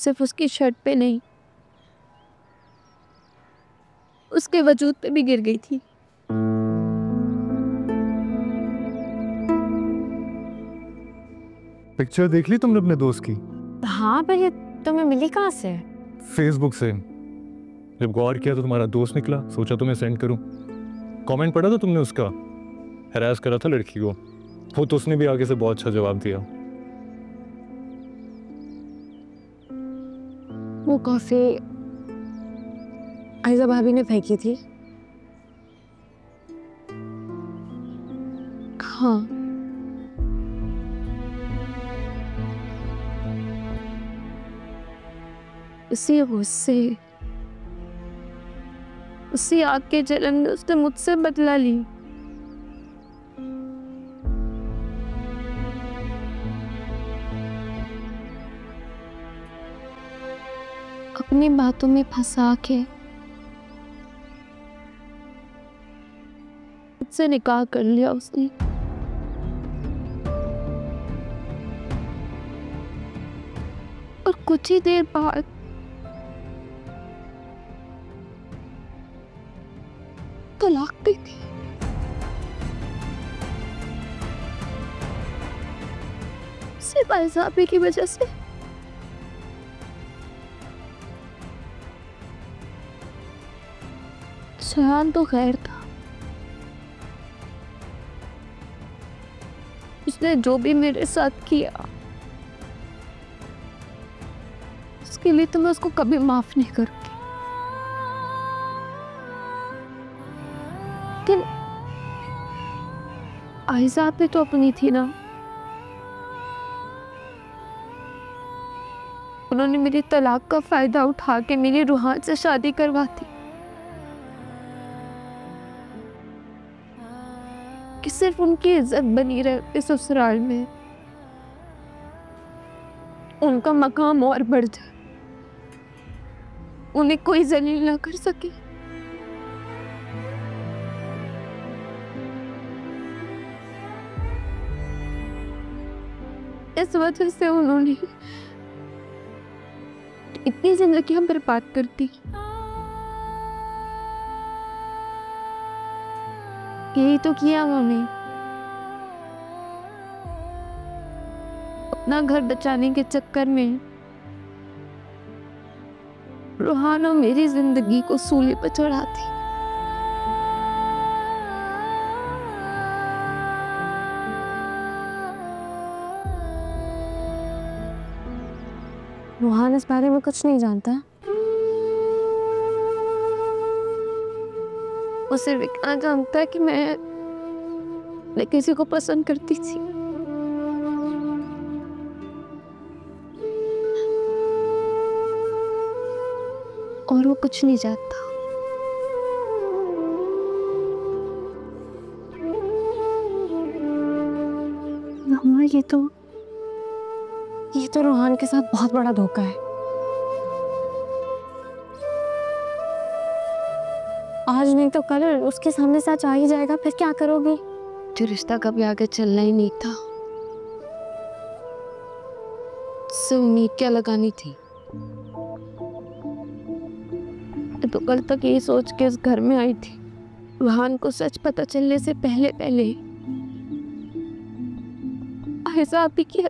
सिर्फ उसकी शर्ट पे नहीं, उसके वजूद पे भी गिर गई थी। पिक्चर देख ली तुमने अपने दोस्त की? हाँ, पर ये तुम्हें मिली कहाँ से? फेसबुक से। जब गौर किया तो तुम्हारा दोस्त निकला, सोचा तुम्हें सेंड करूं। कमेंट पढ़ा था तुमने उसका? हैरास करा था लड़की को, वो तो उसने भी आगे से बहुत अच्छा जवाब दिया। वो कॉफी आयजा भाभी ने फेंकी थी। हाँ, उसी गुस्से, उसी आग के जलन में उसने मुझसे बदला ली। अपनी बातों में फंसा के मुझसे निकाह कर लिया उसने। और कुछ ही देर बाद तलाक दे दी। सिर्फ आयजाबी की वजह से। शयान तो खैर था, उसने जो भी मेरे साथ किया उसके लिए तो मैं उसको कभी माफ नहीं करूंगी। लेकिन आयजा पे तो अपनी थी ना, उन्होंने मेरी तलाक का फायदा उठा के मेरी रूहान से शादी करवा दी कि सिर्फ उनकी इज्जत बनी रहे इस ससुराल में, उनका मकाम और बढ़ जाए, उन्हें कोई जलील ना कर सके। इस वजह से उन्होंने इतनी जिंदगियां बर्बाद कर दी। यही तो किया उन्होंने, अपना घर बचाने के चक्कर में रूहान और मेरी जिंदगी को सूली पर चढ़ाती। रूहान इस बारे में कुछ नहीं जानता। वो सिर्फ इतना जानता है कि मैं किसी को पसंद करती थी। और वो कुछ नहीं जानता। मामा, ये तो रूहान के साथ बहुत बड़ा धोखा है। आज नहीं तो कल उसके सामने सच आ ही जाएगा, फिर क्या करोगी? जो रिश्ता कभी आगे चलना ही नहीं था, उससे उम्मीद क्या लगानी थी। तो कल तक यही सोच के इस घर में आई थी, रूहान को सच पता चलने से पहले पहले आयजा आपी की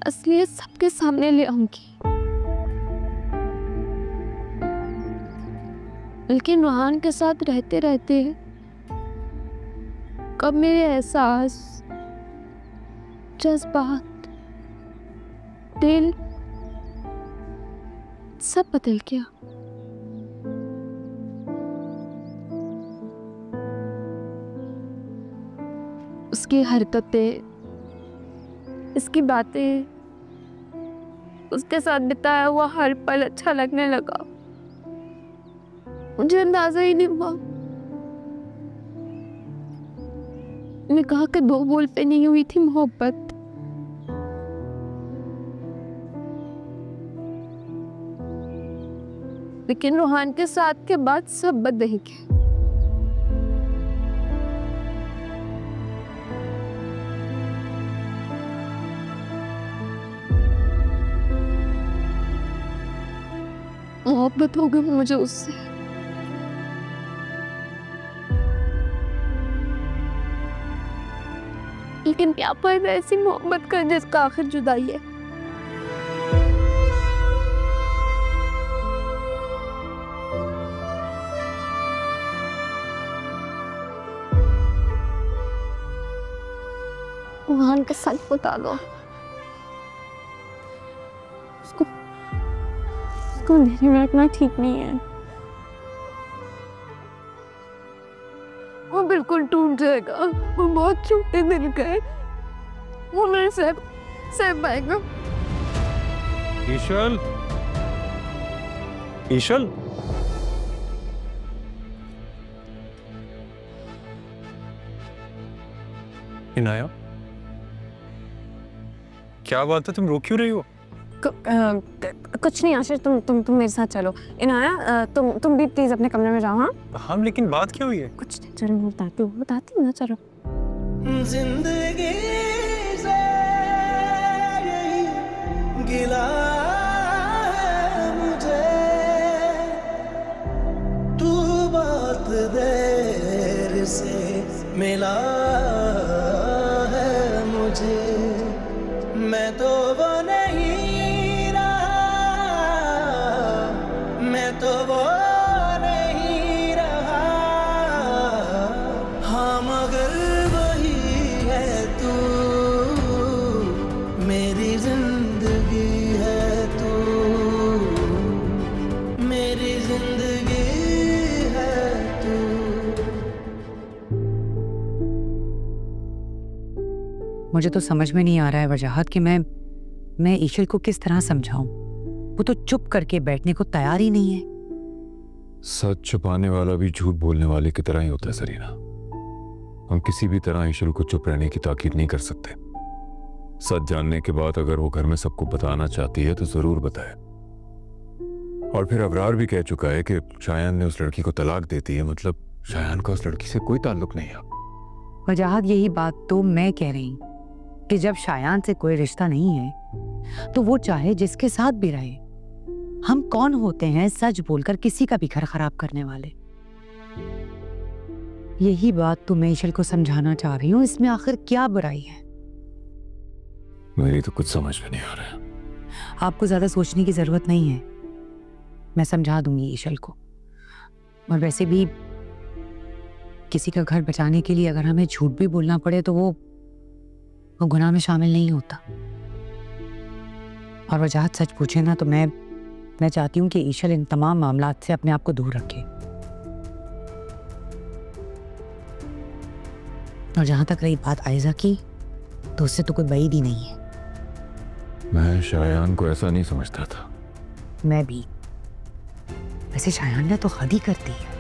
असलियत सबके सामने ले आऊंगी। लेकिन रूहान के साथ रहते रहते कब मेरे एहसास, जज्बात, दिल सब बदल गया। उसकी हरकतें, इसकी बातें, उसके साथ बिताया हुआ हर पल अच्छा लगने लगा। मुझे अंदाजा ही नहीं हुआ। निकाह के दो बोल पे नहीं हुई थी मोहब्बत, लेकिन रूहान के साथ के बाद सब बदल गया। मोहब्बत हो गई मुझे उससे। लेकिन क्या फायदा ऐसी मोहब्बत का जिसका आखिर जुदाई है। वहान का सच बता दो। उसको अंधेरे में रखना ठीक नहीं है। वो बिल्कुल टूट जाएगा। वो बहुत छोटे दिल का है। वो मेरे सह पाएगा। ईशल, ईशल, इनाया, क्या बात है? तुम रो क्यों रही हो? कुछ नहीं आशीष, तुम मेरे साथ चलो। इनाया, तुम भी प्लीज अपने कमरे में जाओ। हाँ हम, लेकिन बात क्या हुई है? कुछ नहीं, चलो मैं बताती हूँ ना, चलो। जिंदगी से यही गिला है मुझे, तू बात देर से मिला है मुझे। मैं तो वो नहीं रहा, मैं तो वो नहीं रहा। हाँ मगर वही है तू, मेरी जिंदगी है तू, मेरी जिंदगी है तू। मुझे तो समझ में नहीं आ रहा है वजाहत कि मैं ईशल को किस तरह समझाऊं। वो तो चुप करके बैठने को तैयार ही नहीं है। सच छुपाने वाला भी झूठ बोलने वाले की तरह ही होता है सरीना। हम किसी भी तरह ईशल को चुप रहने की ताकीद नहीं कर सकते। सच जानने के बाद अगर वो घर में सबको बताना चाहती है तो जरूर बताए। और फिर अबरार भी कह चुका है कि शायान ने उस लड़की को तलाक दे दी है, मतलब शायान का उस लड़की से कोई ताल्लुक नहीं है। वजाहत यही बात तो मैं कह रही हूं कि जब शायान से कोई रिश्ता नहीं है तो वो चाहे जिसके साथ भी रहे। हम कौन होते हैं सच बोलकर किसी का भी घर खराब करने वाले। यही बात तो मैं ईशल को समझाना चाह रही हूँ। इसमें आखिर क्या बुराई है? मेरी तो कुछ समझ में नहीं आ रहा है। आपको ज्यादा सोचने की जरूरत नहीं है, मैं समझा दूंगी ईशल को। और वैसे भी किसी का घर बचाने के लिए अगर हमें झूठ भी बोलना पड़े तो वो गुनाह में शामिल नहीं होता। और वजाहत सच पूछे ना तो मैं चाहती हूँ कि ईशल इन तमाम मामलात से अपने आप को दूर रखे। और जहां तक रही बात आयजा की, तो उससे तो कोई बईद ही नहीं है। मैं शायान को ऐसा नहीं समझता था। मैं भी। वैसे शायान ने तो हद ही कर दी है।